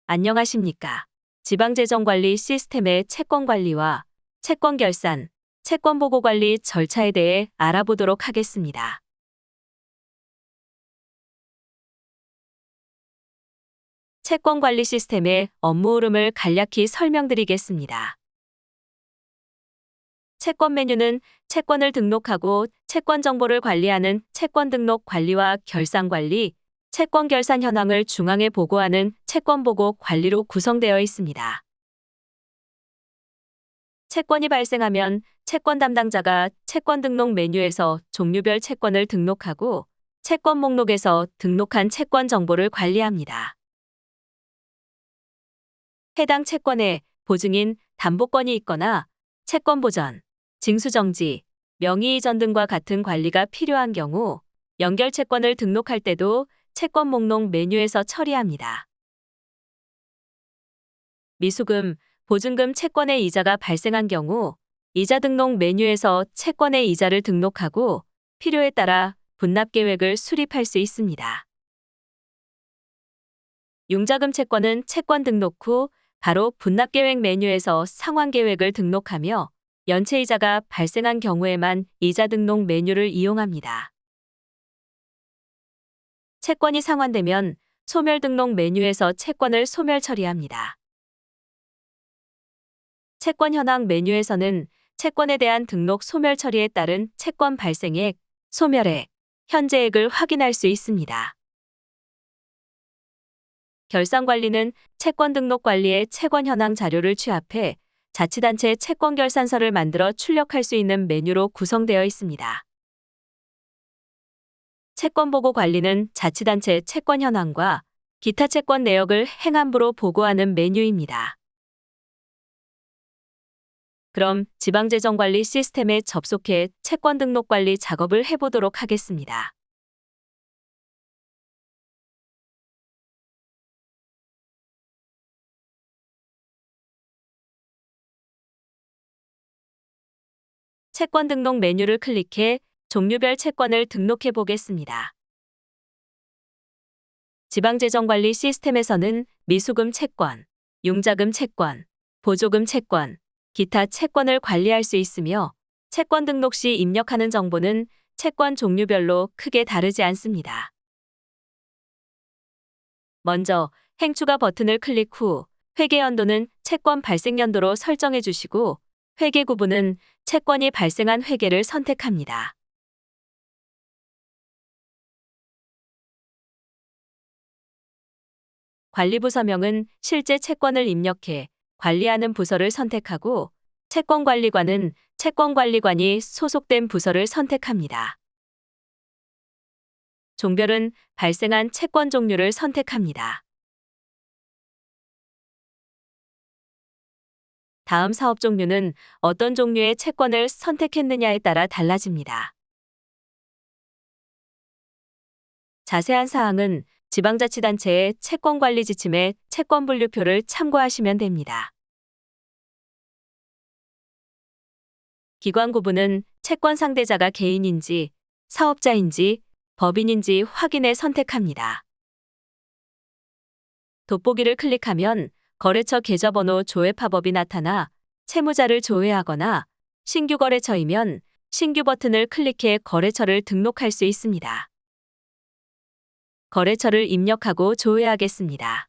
안녕하십니까. 지방재정관리 시스템의 채권관리와 채권결산, 채권보고관리 절차에 대해 알아보도록 하겠습니다. 채권관리 시스템의 업무 흐름을 간략히 설명드리겠습니다. 채권 메뉴는 채권을 등록하고 채권 정보를 관리하는 채권 등록 관리와 결산 관리, 채권 결산 현황을 중앙에 보고하는 채권 보고 관리로 구성되어 있습니다. 채권이 발생하면 채권 담당자가 채권 등록 메뉴에서 종류별 채권을 등록하고 채권 목록에서 등록한 채권 정보를 관리합니다. 해당 채권에 보증인, 담보권이 있거나 채권 보전, 징수정지, 명의 이전 등과 같은 관리가 필요한 경우 연결 채권을 등록할 때도 채권 목록 메뉴에서 처리합니다. 미수금, 보증금 채권의 이자가 발생한 경우 이자 등록 메뉴에서 채권의 이자를 등록하고 필요에 따라 분납 계획을 수립할 수 있습니다. 융자금 채권은 채권 등록 후 바로 분납 계획 메뉴에서 상환 계획을 등록하며 연체 이자가 발생한 경우에만 이자 등록 메뉴를 이용합니다. 채권이 상환되면 소멸 등록 메뉴에서 채권을 소멸 처리합니다. 채권 현황 메뉴에서는 채권에 대한 등록 소멸 처리에 따른 채권 발생액, 소멸액, 현재액을 확인할 수 있습니다. 결산 관리는 채권 등록 관리에 채권 현황 자료를 취합해 자치단체 채권 결산서를 만들어 출력할 수 있는 메뉴로 구성되어 있습니다. 채권 보고 관리는 자치단체 채권 현황과 기타 채권 내역을 행안부로 보고하는 메뉴입니다. 그럼 지방재정관리 시스템에 접속해 채권 등록 관리 작업을 해보도록 하겠습니다. 채권 등록 메뉴를 클릭해 종류별 채권을 등록해 보겠습니다. 지방재정관리 시스템에서는 미수금 채권, 융자금 채권, 보조금 채권, 기타 채권을 관리할 수 있으며 채권 등록 시 입력하는 정보는 채권 종류별로 크게 다르지 않습니다. 먼저 행추가 버튼을 클릭 후 회계 연도는 채권 발생 연도로 설정해 주시고 회계 구분은 채권이 발생한 회계를 선택합니다. 관리부 서명은 실제 채권을 입력해 관리하는 부서를 선택하고 채권관리관은 채권관리관이 소속된 부서를 선택합니다. 종별은 발생한 채권 종류를 선택합니다. 다음 사업 종류는 어떤 종류의 채권을 선택했느냐에 따라 달라집니다. 자세한 사항은 지방자치단체의 채권관리 지침의 채권분류표를 참고하시면 됩니다. 기관 구분은 채권 상대자가 개인인지, 사업자인지, 법인인지 확인해 선택합니다. 돋보기를 클릭하면 거래처 계좌번호 조회 팝업이 나타나 채무자를 조회하거나 신규 거래처이면 신규 버튼을 클릭해 거래처를 등록할 수 있습니다. 거래처를 입력하고 조회하겠습니다.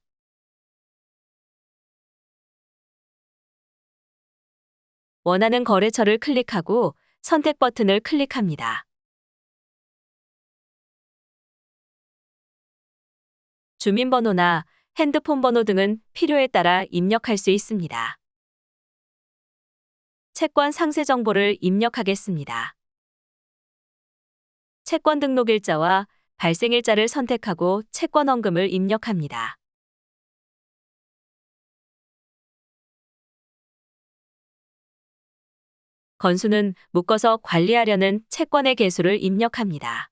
원하는 거래처를 클릭하고 선택 버튼을 클릭합니다. 주민번호나 핸드폰 번호 등은 필요에 따라 입력할 수 있습니다. 채권 상세 정보를 입력하겠습니다. 채권 등록 일자와 발생 일자를 선택하고 채권 원금을 입력합니다. 건수는 묶어서 관리하려는 채권의 개수를 입력합니다.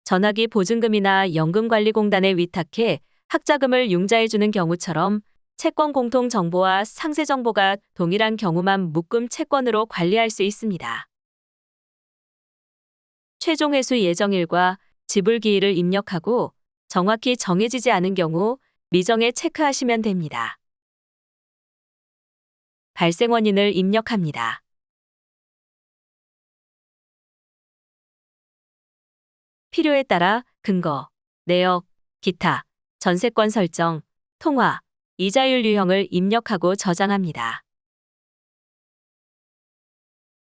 전화기 보증금이나 연금관리공단에 위탁해 학자금을 융자해주는 경우처럼 채권 공통 정보와 상세 정보가 동일한 경우만 묶음 채권으로 관리할 수 있습니다. 최종 회수 예정일과 지불 기일을 입력하고 정확히 정해지지 않은 경우 미정에 체크하시면 됩니다. 발생 원인을 입력합니다. 필요에 따라 근거, 내역, 기타, 전세권 설정, 통화, 이자율 유형을 입력하고 저장합니다.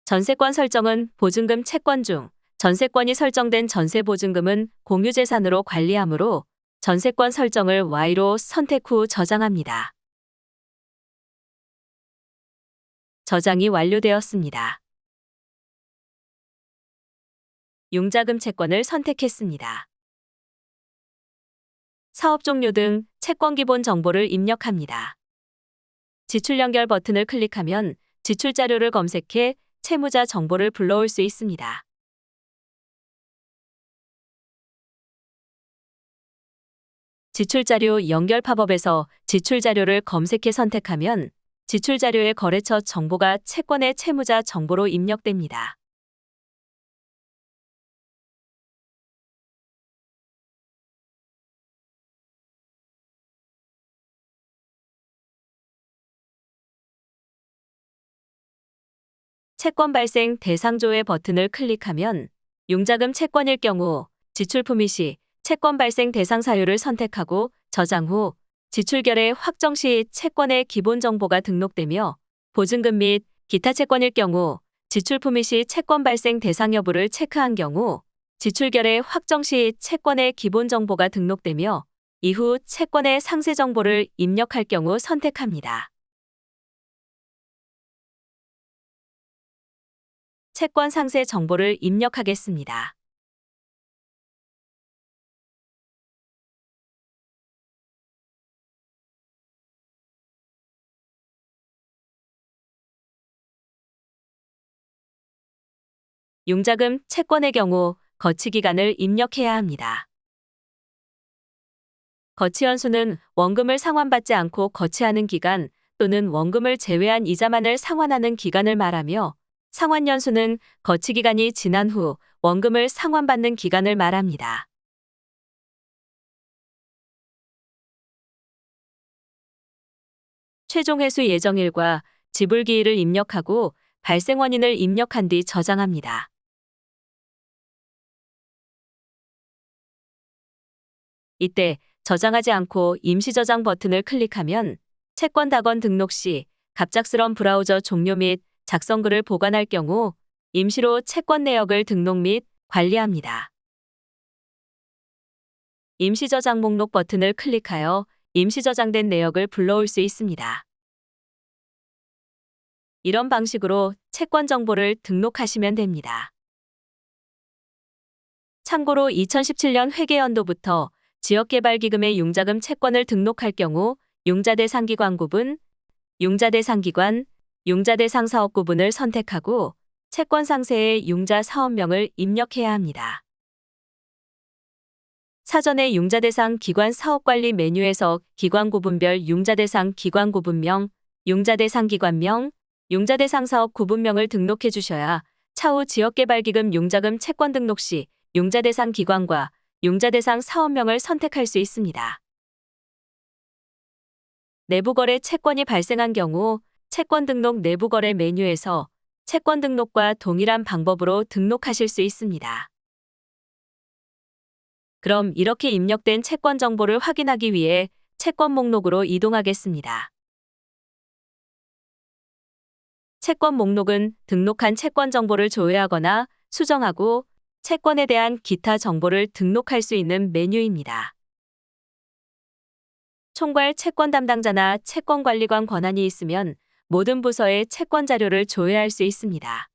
전세권 설정은 보증금 채권 중 전세권이 설정된 전세보증금은 공유재산으로 관리하므로 전세권 설정을 Y로 선택 후 저장합니다. 저장이 완료되었습니다. 융자금 채권을 선택했습니다. 사업 종료 등 채권 기본 정보를 입력합니다. 지출 연결 버튼을 클릭하면 지출 자료를 검색해 채무자 정보를 불러올 수 있습니다. 지출 자료 연결 팝업에서 지출 자료를 검색해 선택하면 지출 자료의 거래처 정보가 채권의 채무자 정보로 입력됩니다. 채권 발생 대상 조회 버튼을 클릭하면 융자금 채권일 경우 지출 품위 시 채권 발생 대상 사유를 선택하고 저장 후 지출 결의 확정 시 채권의 기본 정보가 등록되며 보증금 및 기타 채권일 경우 지출 품위 시 채권 발생 대상 여부를 체크한 경우 지출 결의 확정 시 채권의 기본 정보가 등록되며 이후 채권의 상세 정보를 입력할 경우 선택합니다. 채권 상세 정보를 입력하겠습니다. 융자금 채권의 경우 거치 기간을 입력해야 합니다. 거치 연수는 원금을 상환받지 않고 거치하는 기간 또는 원금을 제외한 이자만을 상환하는 기간을 말하며 상환 연수는 거치 기간이 지난 후 원금을 상환받는 기간을 말합니다. 최종 회수 예정일과 지불 기일을 입력하고 발생 원인을 입력한 뒤 저장합니다. 이때 저장하지 않고 임시 저장 버튼을 클릭하면 채권 답원 등록 시 갑작스런 브라우저 종료 및 작성글을 보관할 경우 임시로 채권 내역을 등록 및 관리합니다. 임시 저장 목록 버튼을 클릭하여 임시 저장된 내역을 불러올 수 있습니다. 이런 방식으로 채권 정보를 등록하시면 됩니다. 참고로 2017년 회계연도부터 지역개발기금의 융자금 채권을 등록할 경우 융자대상 기관 구분, 융자대상 기관, 융자대상 사업 구분을 선택하고 채권 상세에 융자 사업명을 입력해야 합니다. 사전에 융자대상 기관 사업관리 메뉴에서 기관 구분별 융자대상 기관 구분명, 융자대상 기관명, 융자대상 사업 구분명을 등록해 주셔야 차후 지역개발기금 융자금 채권 등록 시 융자대상 기관과 융자대상 사업명을 선택할 수 있습니다. 내부거래 채권이 발생한 경우 채권 등록 내부거래 메뉴에서 채권 등록과 동일한 방법으로 등록하실 수 있습니다. 그럼 이렇게 입력된 채권 정보를 확인하기 위해 채권 목록으로 이동하겠습니다. 채권 목록은 등록한 채권 정보를 조회하거나 수정하고 채권에 대한 기타 정보를 등록할 수 있는 메뉴입니다. 총괄 채권 담당자나 채권관리관 권한이 있으면 모든 부서의 채권 자료를 조회할 수 있습니다.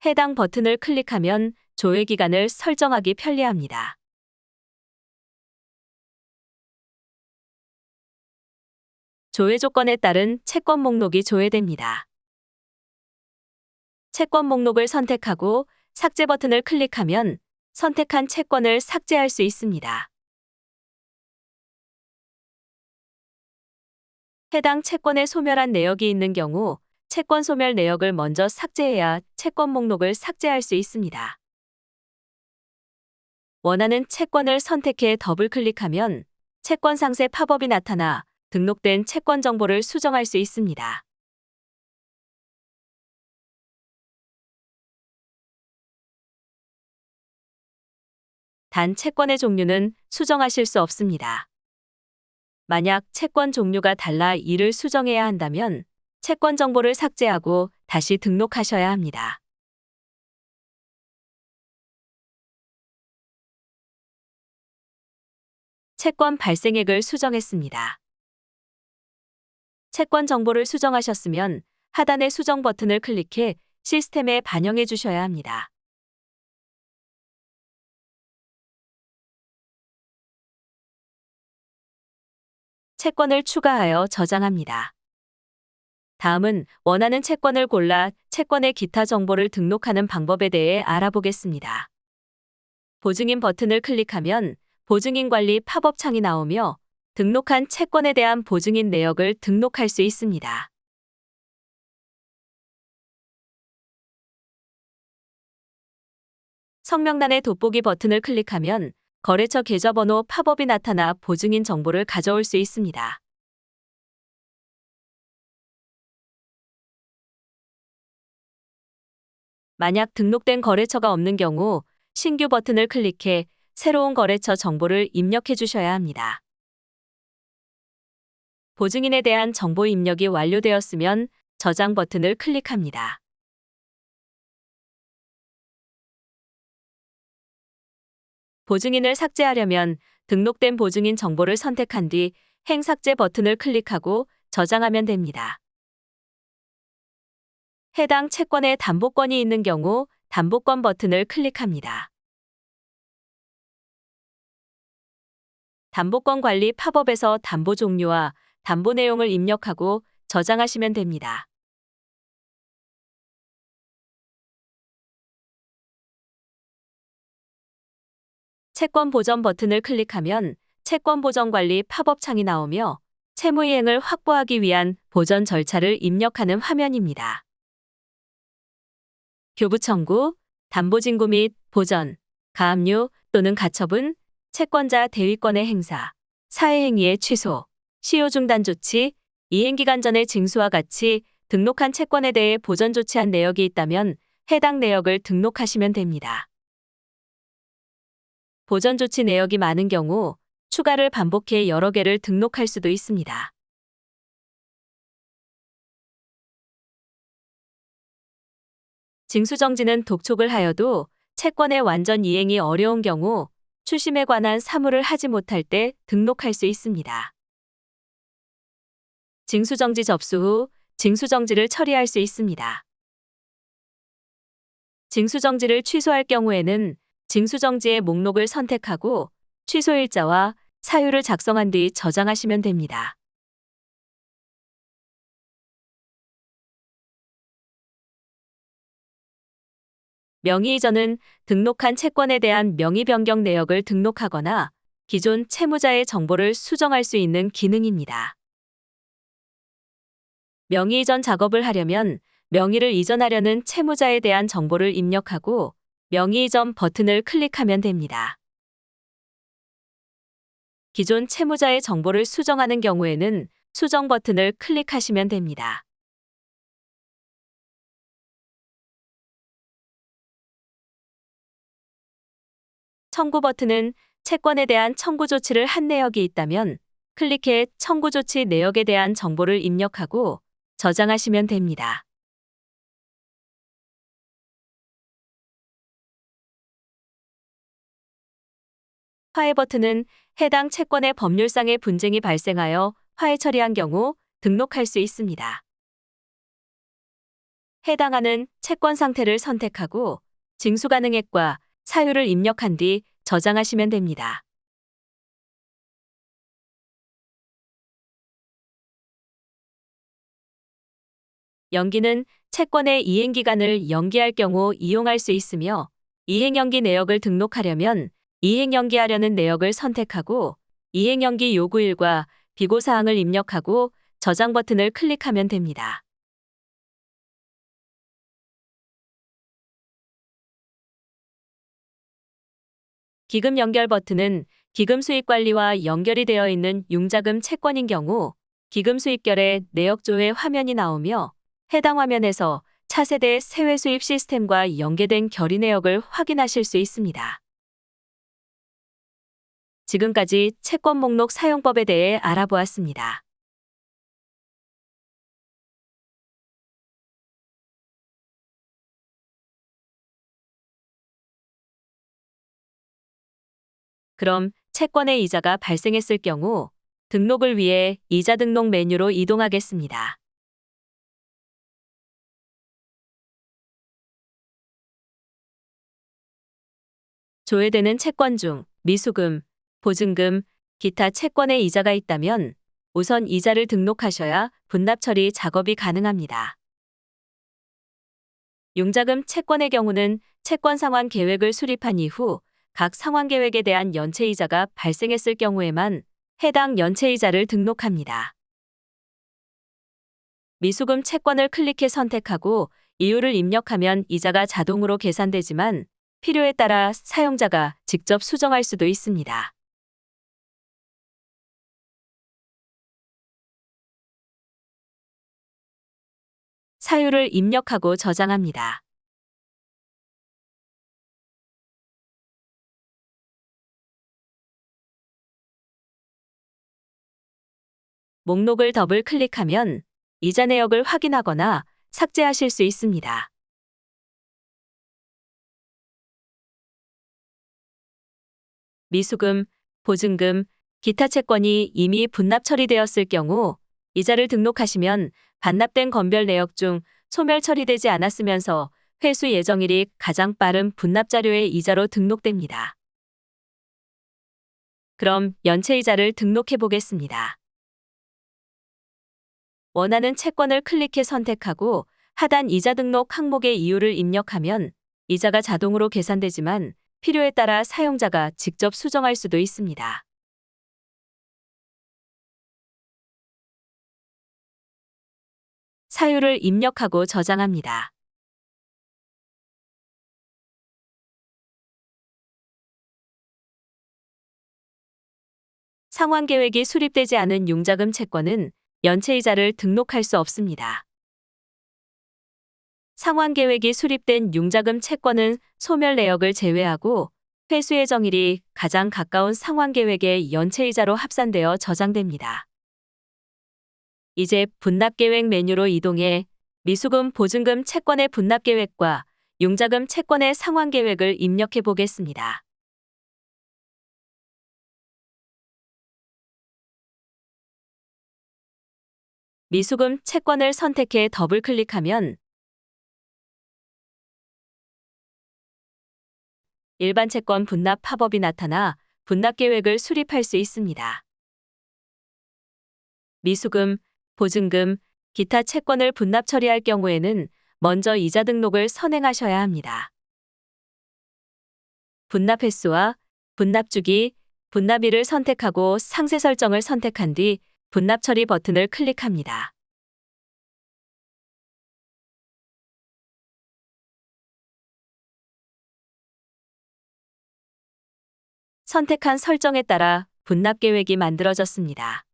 해당 버튼을 클릭하면 조회 기간을 설정하기 편리합니다. 조회 조건에 따른 채권 목록이 조회됩니다. 채권 목록을 선택하고 삭제 버튼을 클릭하면 선택한 채권을 삭제할 수 있습니다. 해당 채권에 소멸한 내역이 있는 경우 채권 소멸 내역을 먼저 삭제해야 채권 목록을 삭제할 수 있습니다. 원하는 채권을 선택해 더블 클릭하면 채권 상세 팝업이 나타나 등록된 채권 정보를 수정할 수 있습니다. 단 채권의 종류는 수정하실 수 없습니다. 만약 채권 종류가 달라 이를 수정해야 한다면 채권 정보를 삭제하고 다시 등록하셔야 합니다. 채권 발생액을 수정했습니다. 채권 정보를 수정하셨으면 하단의 수정 버튼을 클릭해 시스템에 반영해 주셔야 합니다. 채권을 추가하여 저장합니다. 다음은 원하는 채권을 골라 채권의 기타 정보를 등록하는 방법에 대해 알아보겠습니다. 보증인 버튼을 클릭하면 보증인 관리 팝업 창이 나오며 등록한 채권에 대한 보증인 내역을 등록할 수 있습니다. 성명란의 돋보기 버튼을 클릭하면 거래처 계좌번호 팝업이 나타나 보증인 정보를 가져올 수 있습니다. 만약 등록된 거래처가 없는 경우 신규 버튼을 클릭해 새로운 거래처 정보를 입력해 주셔야 합니다. 보증인에 대한 정보 입력이 완료되었으면 저장 버튼을 클릭합니다. 보증인을 삭제하려면 등록된 보증인 정보를 선택한 뒤 행 삭제 버튼을 클릭하고 저장하면 됩니다. 해당 채권에 담보권이 있는 경우 담보권 버튼을 클릭합니다. 담보권 관리 팝업에서 담보 종류와 담보 내용을 입력하고 저장하시면 됩니다. 채권 보전 버튼을 클릭하면 채권 보전 관리 팝업 창이 나오며 채무 이행을 확보하기 위한 보전 절차를 입력하는 화면입니다. 교부 청구, 담보 진구 및 보전, 가압류 또는 가처분, 채권자 대위권의 행사, 사회행위의 취소, 시효 중단 조치, 이행기간 전의 징수와 같이 등록한 채권에 대해 보전 조치한 내역이 있다면 해당 내역을 등록하시면 됩니다. 보전 조치 내역이 많은 경우 추가를 반복해 여러 개를 등록할 수도 있습니다. 징수정지는 독촉을 하여도 채권의 완전 이행이 어려운 경우 추심에 관한 사무를 하지 못할 때 등록할 수 있습니다. 징수정지 접수 후 징수정지를 처리할 수 있습니다. 징수정지를 취소할 경우에는 징수정지의 목록을 선택하고 취소일자와 사유를 작성한 뒤 저장하시면 됩니다. 명의 이전은 등록한 채권에 대한 명의 변경 내역을 등록하거나 기존 채무자의 정보를 수정할 수 있는 기능입니다. 명의 이전 작업을 하려면 명의를 이전하려는 채무자에 대한 정보를 입력하고 명의 이전 버튼을 클릭하면 됩니다. 기존 채무자의 정보를 수정하는 경우에는 수정 버튼을 클릭하시면 됩니다. 청구 버튼은 채권에 대한 청구 조치를 한 내역이 있다면 클릭해 청구 조치 내역에 대한 정보를 입력하고 저장하시면 됩니다. 화해 버튼은 해당 채권의 법률상의 분쟁이 발생하여 화해 처리한 경우 등록할 수 있습니다. 해당하는 채권 상태를 선택하고 징수 가능액과 사유를 입력한 뒤 저장하시면 됩니다. 연기는 채권의 이행기간을 연기할 경우 이용할 수 있으며 이행연기 내역을 등록하려면 이행연기하려는 내역을 선택하고 이행연기 요구일과 비고사항을 입력하고 저장 버튼을 클릭하면 됩니다. 기금 연결 버튼은 기금 수익 관리와 연결이 되어 있는 융자금 채권인 경우 기금 수익결의 내역 조회 화면이 나오며 해당 화면에서 차세대 세외 수입 시스템과 연계된 결의 내역을 확인하실 수 있습니다. 지금까지 채권 목록 사용법에 대해 알아보았습니다. 그럼 채권의 이자가 발생했을 경우 등록을 위해 이자 등록 메뉴로 이동하겠습니다. 조회되는 채권 중 미수금, 보증금, 기타 채권의 이자가 있다면 우선 이자를 등록하셔야 분납 처리 작업이 가능합니다. 융자금 채권의 경우는 채권 상환 계획을 수립한 이후 각 상환 계획에 대한 연체이자가 발생했을 경우에만 해당 연체이자를 등록합니다. 미수금 채권을 클릭해 선택하고 이유를 입력하면 이자가 자동으로 계산되지만 필요에 따라 사용자가 직접 수정할 수도 있습니다. 사유를 입력하고 저장합니다. 목록을 더블 클릭하면 이자 내역을 확인하거나 삭제하실 수 있습니다. 미수금, 보증금, 기타 채권이 이미 분납 처리되었을 경우 이자를 등록하시면 반납된 건별 내역 중 소멸 처리되지 않았으면서 회수 예정일이 가장 빠른 분납 자료의 이자로 등록됩니다. 그럼 연체이자를 등록해 보겠습니다. 원하는 채권을 클릭해 선택하고 하단 이자 등록 항목의 이유를 입력하면 이자가 자동으로 계산되지만 필요에 따라 사용자가 직접 수정할 수도 있습니다. 사유를 입력하고 저장합니다. 상환 계획이 수립되지 않은 융자금 채권은 연체이자를 등록할 수 없습니다. 상환 계획이 수립된 융자금 채권은 소멸 내역을 제외하고 회수 예정일이 가장 가까운 상환 계획의 연체이자로 합산되어 저장됩니다. 이제 분납 계획 메뉴로 이동해 미수금 보증금 채권의 분납 계획과 융자금 채권의 상환 계획을 입력해 보겠습니다. 미수금 채권을 선택해 더블 클릭하면 일반 채권 분납 팝업이 나타나 분납 계획을 수립할 수 있습니다. 미수금, 보증금, 기타 채권을 분납 처리할 경우에는 먼저 이자 등록을 선행하셔야 합니다. 분납 횟수와 분납 주기, 분납일을 선택하고 상세 설정을 선택한 뒤 분납 처리 버튼을 클릭합니다. 선택한 설정에 따라 분납 계획이 만들어졌습니다.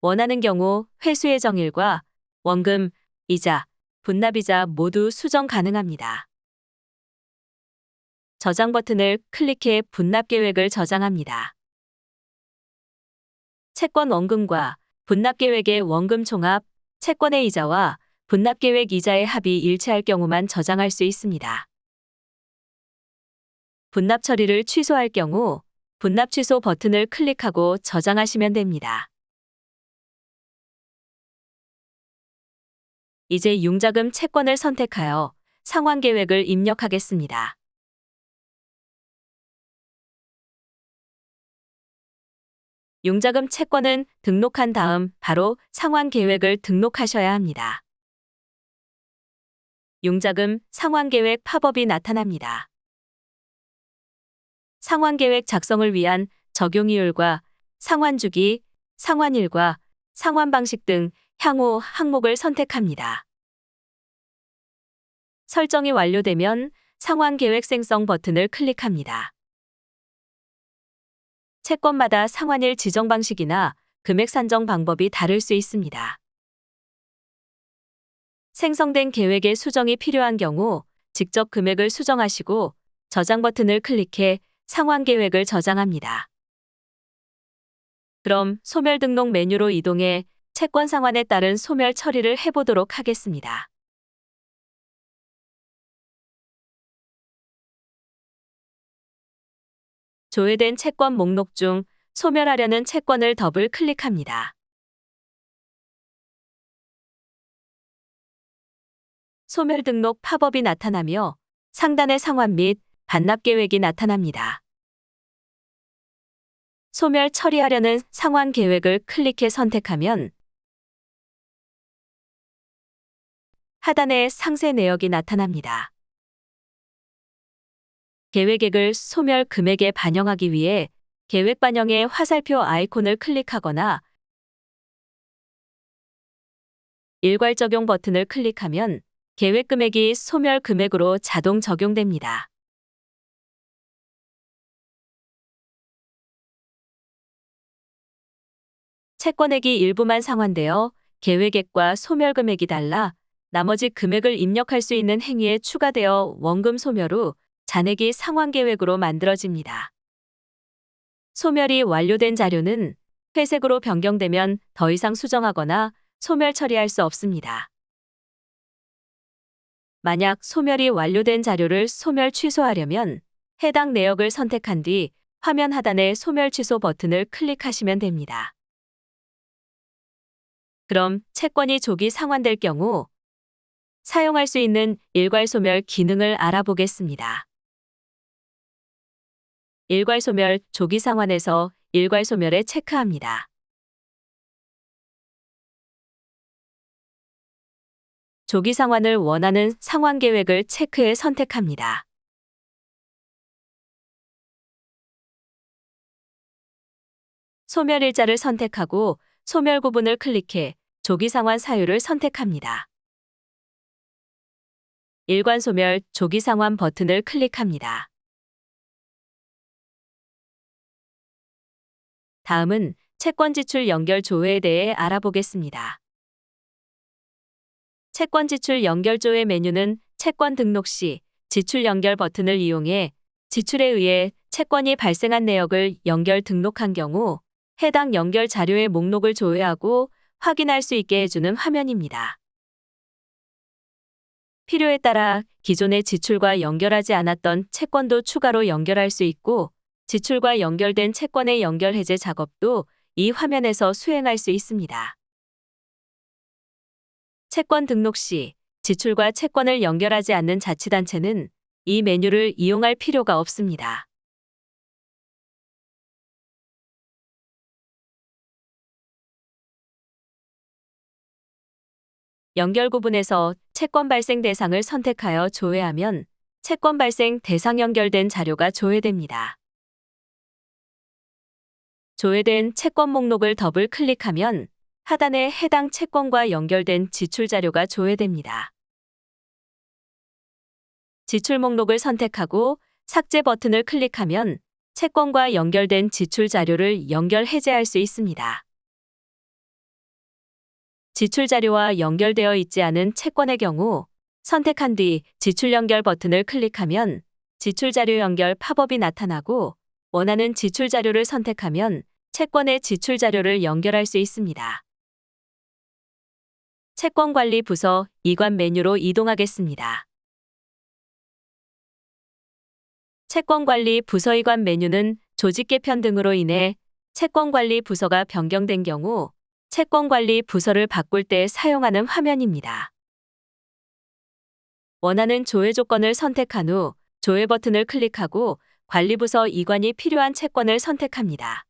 원하는 경우 회수 예정일과 원금, 이자, 분납이자 모두 수정 가능합니다. 저장 버튼을 클릭해 분납 계획을 저장합니다. 채권 원금과 분납 계획의 원금 총합, 채권의 이자와 분납 계획 이자의 합이 일치할 경우만 저장할 수 있습니다. 분납 처리를 취소할 경우 분납 취소 버튼을 클릭하고 저장하시면 됩니다. 이제 융자금 채권을 선택하여 상환 계획을 입력하겠습니다. 융자금 채권은 등록한 다음 바로 상환 계획을 등록하셔야 합니다. 융자금 상환 계획 팝업이 나타납니다. 상환 계획 작성을 위한 적용 이율과 상환 주기, 상환일과 상환 방식 등 향후 항목을 선택합니다. 설정이 완료되면 상환 계획 생성 버튼을 클릭합니다. 채권마다 상환일 지정 방식이나 금액 산정 방법이 다를 수 있습니다. 생성된 계획의 수정이 필요한 경우 직접 금액을 수정하시고 저장 버튼을 클릭해 상환 계획을 저장합니다. 그럼 소멸 등록 메뉴로 이동해 채권 상환에 따른 소멸 처리를 해보도록 하겠습니다. 조회된 채권 목록 중 소멸하려는 채권을 더블 클릭합니다. 소멸 등록 팝업이 나타나며 상단의 상환 및 반납 계획이 나타납니다. 소멸 처리하려는 상환 계획을 클릭해 선택하면 하단에 상세 내역이 나타납니다. 계획액을 소멸 금액에 반영하기 위해 계획 반영의 화살표 아이콘을 클릭하거나 일괄 적용 버튼을 클릭하면 계획 금액이 소멸 금액으로 자동 적용됩니다. 채권액이 일부만 상환되어 계획액과 소멸 금액이 달라 나머지 금액을 입력할 수 있는 행위에 추가되어 원금 소멸 후 잔액이 상환 계획으로 만들어집니다. 소멸이 완료된 자료는 회색으로 변경되면 더 이상 수정하거나 소멸 처리할 수 없습니다. 만약 소멸이 완료된 자료를 소멸 취소하려면 해당 내역을 선택한 뒤 화면 하단의 소멸 취소 버튼을 클릭하시면 됩니다. 그럼 채권이 조기 상환될 경우 사용할 수 있는 일괄 소멸 기능을 알아보겠습니다. 일괄 소멸 조기 상환에서 일괄 소멸에 체크합니다. 조기 상환을 원하는 상환 계획을 체크해 선택합니다. 소멸 일자를 선택하고 소멸 구분을 클릭해 조기 상환 사유를 선택합니다. 일괄 소멸 조기 상환 버튼을 클릭합니다. 다음은 채권 지출 연결 조회에 대해 알아보겠습니다. 채권 지출 연결 조회 메뉴는 채권 등록 시 지출 연결 버튼을 이용해 지출에 의해 채권이 발생한 내역을 연결 등록한 경우 해당 연결 자료의 목록을 조회하고 확인할 수 있게 해주는 화면입니다. 필요에 따라 기존의 지출과 연결하지 않았던 채권도 추가로 연결할 수 있고 지출과 연결된 채권의 연결 해제 작업도 이 화면에서 수행할 수 있습니다. 채권 등록 시 지출과 채권을 연결하지 않는 자치단체는 이 메뉴를 이용할 필요가 없습니다. 연결 구분에서 채권 발생 대상을 선택하여 조회하면 채권 발생 대상 연결된 자료가 조회됩니다. 조회된 채권 목록을 더블 클릭하면 하단에 해당 채권과 연결된 지출 자료가 조회됩니다. 지출 목록을 선택하고 삭제 버튼을 클릭하면 채권과 연결된 지출 자료를 연결 해제할 수 있습니다. 지출 자료와 연결되어 있지 않은 채권의 경우 선택한 뒤 지출 연결 버튼을 클릭하면 지출 자료 연결 팝업이 나타나고 원하는 지출 자료를 선택하면 채권의 지출 자료를 연결할 수 있습니다. 채권 관리 부서 이관 메뉴로 이동하겠습니다. 채권 관리 부서 이관 메뉴는 조직 개편 등으로 인해 채권 관리 부서가 변경된 경우 채권 관리 부서를 바꿀 때 사용하는 화면입니다. 원하는 조회 조건을 선택한 후 조회 버튼을 클릭하고 관리부서 이관이 필요한 채권을 선택합니다.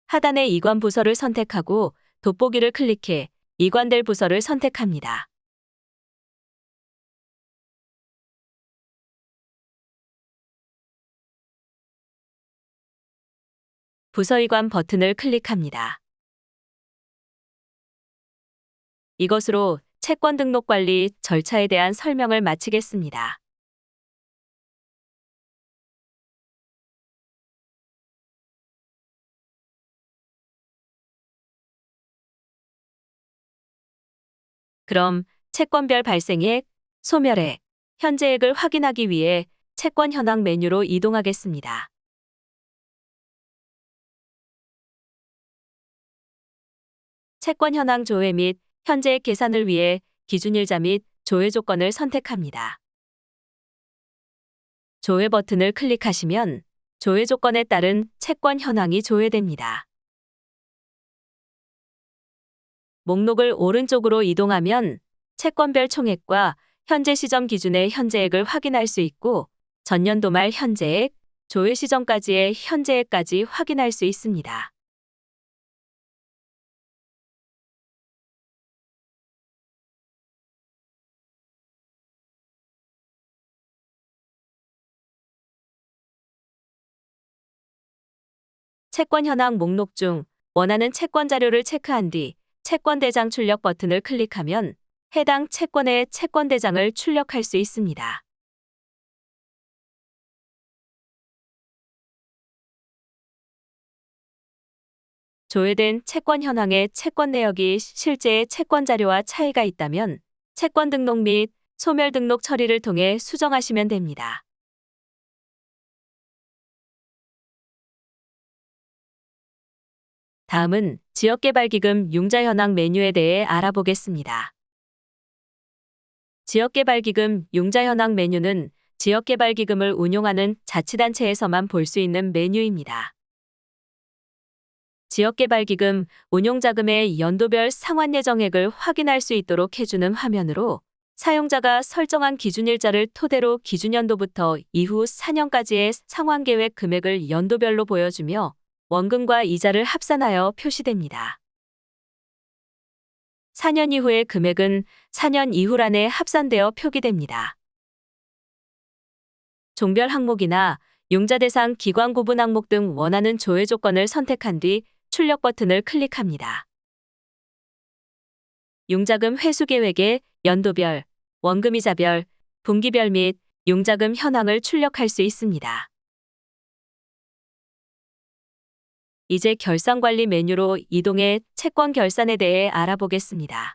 하단의 이관 부서를 선택하고 돋보기를 클릭해 이관될 부서를 선택합니다. 부서이관 버튼을 클릭합니다. 이것으로 채권 등록 관리 절차에 대한 설명을 마치겠습니다. 그럼 채권별 발생액, 소멸액, 현재액을 확인하기 위해 채권 현황 메뉴로 이동하겠습니다. 채권 현황 조회 및 현재액 계산을 위해 기준일자 및 조회 조건을 선택합니다. 조회 버튼을 클릭하시면 조회 조건에 따른 채권 현황이 조회됩니다. 목록을 오른쪽으로 이동하면 채권별 총액과 현재 시점 기준의 현재액을 확인할 수 있고 전년도 말 현재액, 조회 시점까지의 현재액까지 확인할 수 있습니다. 채권 현황 목록 중 원하는 채권 자료를 체크한 뒤 채권 대장 출력 버튼을 클릭하면 해당 채권의 채권 대장을 출력할 수 있습니다. 조회된 채권 현황의 채권 내역이 실제의 채권 자료와 차이가 있다면 채권 등록 및 소멸 등록 처리를 통해 수정하시면 됩니다. 다음은 지역개발기금 융자 현황 메뉴에 대해 알아보겠습니다. 지역개발기금 융자 현황 메뉴는 지역개발기금을 운용하는 자치단체에서만 볼 수 있는 메뉴입니다. 지역개발기금 운용자금의 연도별 상환 예정액을 확인할 수 있도록 해주는 화면으로 사용자가 설정한 기준일자를 토대로 기준연도부터 이후 4년까지의 상환계획 금액을 연도별로 보여주며 원금과 이자를 합산하여 표시됩니다. 4년 이후의 금액은 4년 이후란에 합산되어 표기됩니다. 종별 항목이나 융자 대상 기관 구분 항목 등 원하는 조회 조건을 선택한 뒤 출력 버튼을 클릭합니다. 융자금 회수 계획에 연도별, 원금이자별, 분기별 및 융자금 현황을 출력할 수 있습니다. 이제 결산관리 메뉴로 이동해 채권 결산에 대해 알아보겠습니다.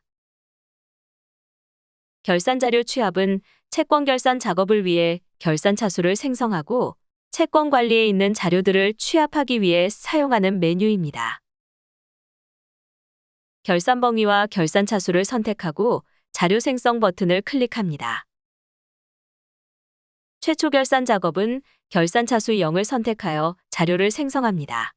결산자료 취합은 채권 결산 작업을 위해 결산 차수를 생성하고 채권 관리에 있는 자료들을 취합하기 위해 사용하는 메뉴입니다. 결산 범위와 결산 차수를 선택하고 자료 생성 버튼을 클릭합니다. 최초 결산 작업은 결산 차수 0을 선택하여 자료를 생성합니다.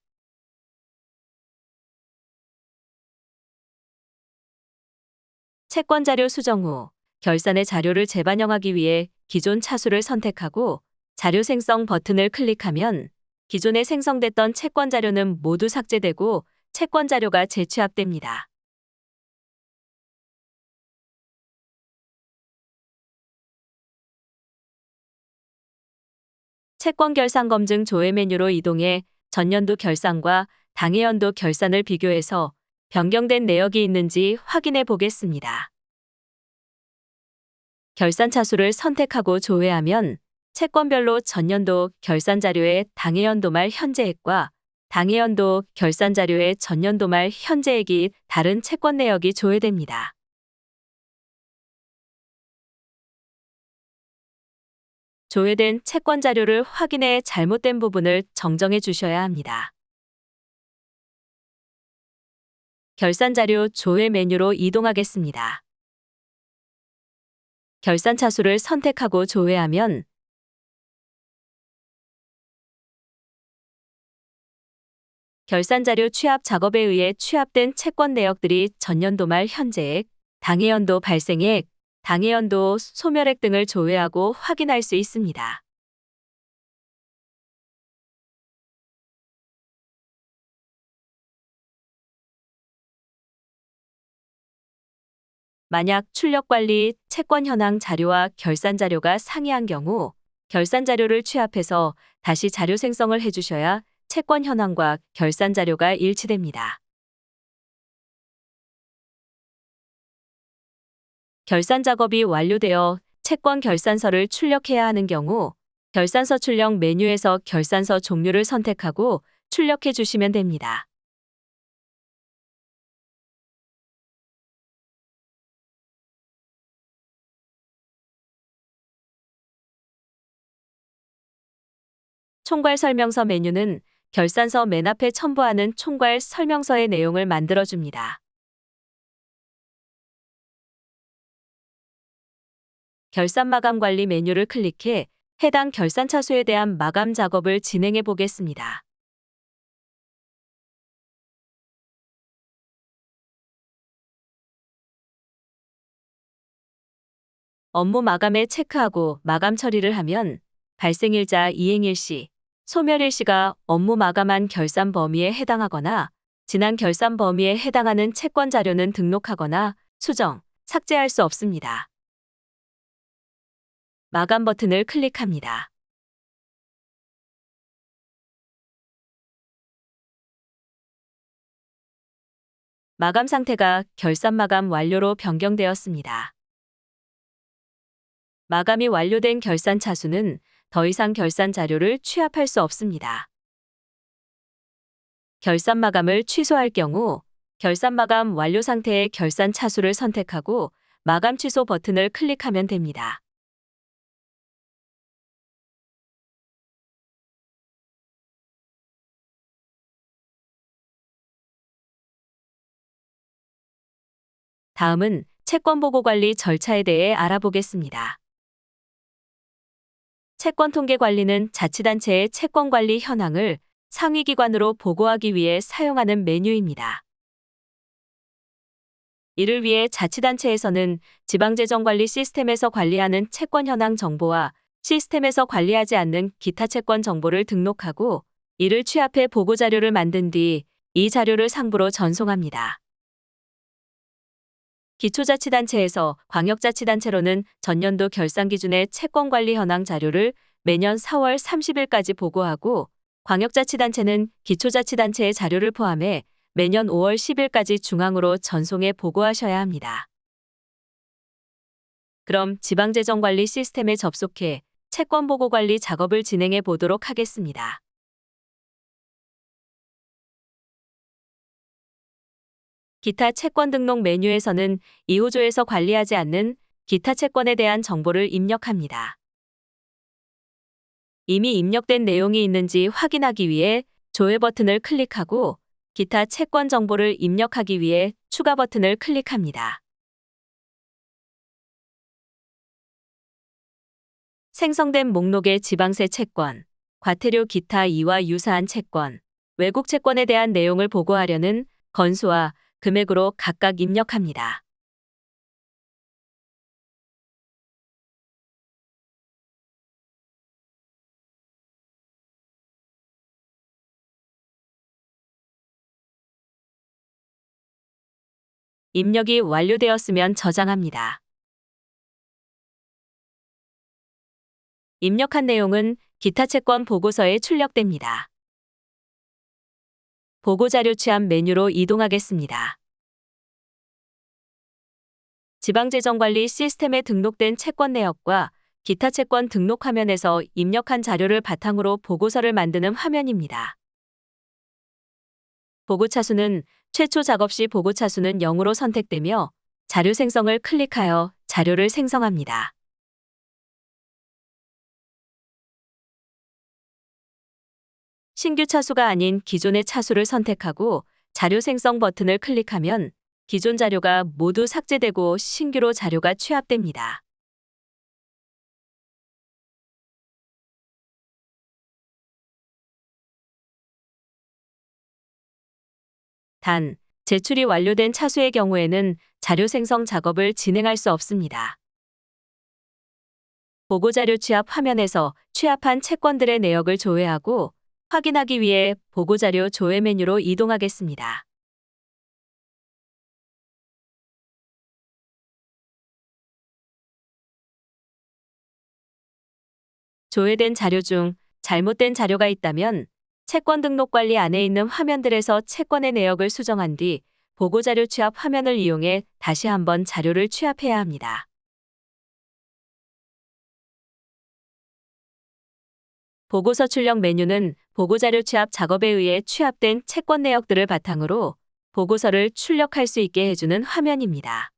채권 자료 수정 후 결산의 자료를 재반영하기 위해 기존 차수를 선택하고 자료 생성 버튼을 클릭하면 기존에 생성됐던 채권 자료는 모두 삭제되고 채권 자료가 재취합됩니다. 채권 결산 검증 조회 메뉴로 이동해 전년도 결산과 당해연도 결산을 비교해서 변경된 내역이 있는지 확인해 보겠습니다. 결산 차수를 선택하고 조회하면 채권별로 전년도 결산 자료의 당해연도 말 현재액과 당해연도 결산 자료의 전년도 말 현재액이 다른 채권 내역이 조회됩니다. 조회된 채권 자료를 확인해 잘못된 부분을 정정해 주셔야 합니다. 결산 자료 조회 메뉴로 이동하겠습니다. 결산 차수를 선택하고 조회하면 결산 자료 취합 작업에 의해 취합된 채권 내역들이 전년도 말 현재액, 당해연도 발생액, 당해연도 소멸액 등을 조회하고 확인할 수 있습니다. 만약 출력관리, 채권 현황 자료와 결산 자료가 상이한 경우 결산 자료를 취합해서 다시 자료 생성을 해주셔야 채권 현황과 결산 자료가 일치됩니다. 결산 작업이 완료되어 채권 결산서를 출력해야 하는 경우 결산서 출력 메뉴에서 결산서 종류를 선택하고 출력해 주시면 됩니다. 총괄 설명서 메뉴는 결산서 맨 앞에 첨부하는 총괄 설명서의 내용을 만들어줍니다. 결산 마감 관리 메뉴를 클릭해 해당 결산 차수에 대한 마감 작업을 진행해 보겠습니다. 업무 마감에 체크하고 마감 처리를 하면 발생일자 이행일시, 소멸일시가 업무 마감한 결산 범위에 해당하거나 지난 결산 범위에 해당하는 채권 자료는 등록하거나 수정, 삭제할 수 없습니다. 마감 버튼을 클릭합니다. 마감 상태가 결산 마감 완료로 변경되었습니다. 마감이 완료된 결산 차수는 더 이상 결산 자료를 취합할 수 없습니다. 결산 마감을 취소할 경우 결산 마감 완료 상태의 결산 차수를 선택하고 마감 취소 버튼을 클릭하면 됩니다. 다음은 채권 보고 관리 절차에 대해 알아보겠습니다. 채권 통계 관리는 자치단체의 채권 관리 현황을 상위기관으로 보고하기 위해 사용하는 메뉴입니다. 이를 위해 자치단체에서는 지방재정관리 시스템에서 관리하는 채권 현황 정보와 시스템에서 관리하지 않는 기타 채권 정보를 등록하고 이를 취합해 보고자료를 만든 뒤 이 자료를 상부로 전송합니다. 기초자치단체에서 광역자치단체로는 전년도 결산 기준의 채권관리 현황 자료를 매년 4월 30일까지 보고하고 광역자치단체는 기초자치단체의 자료를 포함해 매년 5월 10일까지 중앙으로 전송해 보고하셔야 합니다. 그럼 지방재정관리 시스템에 접속해 채권 보고 관리 작업을 진행해 보도록 하겠습니다. 기타 채권 등록 메뉴에서는 2호조에서 관리하지 않는 기타 채권에 대한 정보를 입력합니다. 이미 입력된 내용이 있는지 확인하기 위해 조회 버튼을 클릭하고 기타 채권 정보를 입력하기 위해 추가 버튼을 클릭합니다. 생성된 목록의 지방세 채권, 과태료 기타 이와 유사한 채권, 외국 채권에 대한 내용을 보고하려는 건수와 금액으로 각각 입력합니다. 입력이 완료되었으면 저장합니다. 입력한 내용은 기타 채권 보고서에 출력됩니다. 보고자료 취합 메뉴로 이동하겠습니다. 지방재정관리 시스템에 등록된 채권 내역과 기타 채권 등록 화면에서 입력한 자료를 바탕으로 보고서를 만드는 화면입니다. 보고 차수는 최초 작업 시 보고 차수는 0으로 선택되며 자료 생성을 클릭하여 자료를 생성합니다. 신규 차수가 아닌 기존의 차수를 선택하고 자료 생성 버튼을 클릭하면 기존 자료가 모두 삭제되고 신규로 자료가 취합됩니다. 단, 제출이 완료된 차수의 경우에는 자료 생성 작업을 진행할 수 없습니다. 보고자료 취합 화면에서 취합한 채권들의 내역을 조회하고 확인하기 위해 보고자료 조회 메뉴로 이동하겠습니다. 조회된 자료 중 잘못된 자료가 있다면 채권 등록 관리 안에 있는 화면들에서 채권의 내역을 수정한 뒤 보고자료 취합 화면을 이용해 다시 한번 자료를 취합해야 합니다. 보고서 출력 메뉴는 보고자료 취합 작업에 의해 취합된 채권 내역들을 바탕으로 보고서를 출력할 수 있게 해주는 화면입니다.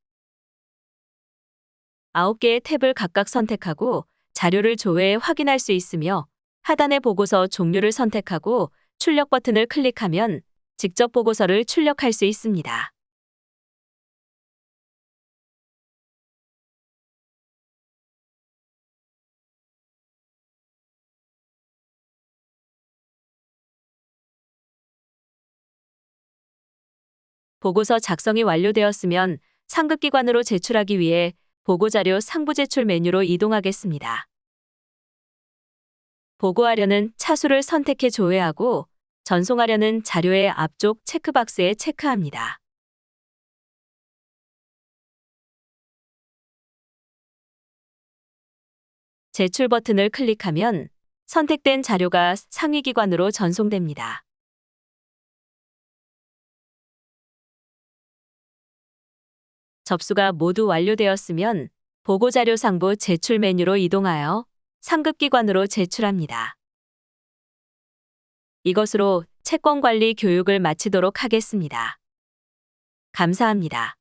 9개의 탭을 각각 선택하고 자료를 조회해 확인할 수 있으며 하단의 보고서 종류를 선택하고 출력 버튼을 클릭하면 직접 보고서를 출력할 수 있습니다. 보고서 작성이 완료되었으면 상급기관으로 제출하기 위해 보고자료 상부 제출 메뉴로 이동하겠습니다. 보고하려는 차수를 선택해 조회하고 전송하려는 자료의 앞쪽 체크박스에 체크합니다. 제출 버튼을 클릭하면 선택된 자료가 상위기관으로 전송됩니다. 접수가 모두 완료되었으면 보고자료 상부 제출 메뉴로 이동하여 상급기관으로 제출합니다. 이것으로 채권관리 교육을 마치도록 하겠습니다. 감사합니다.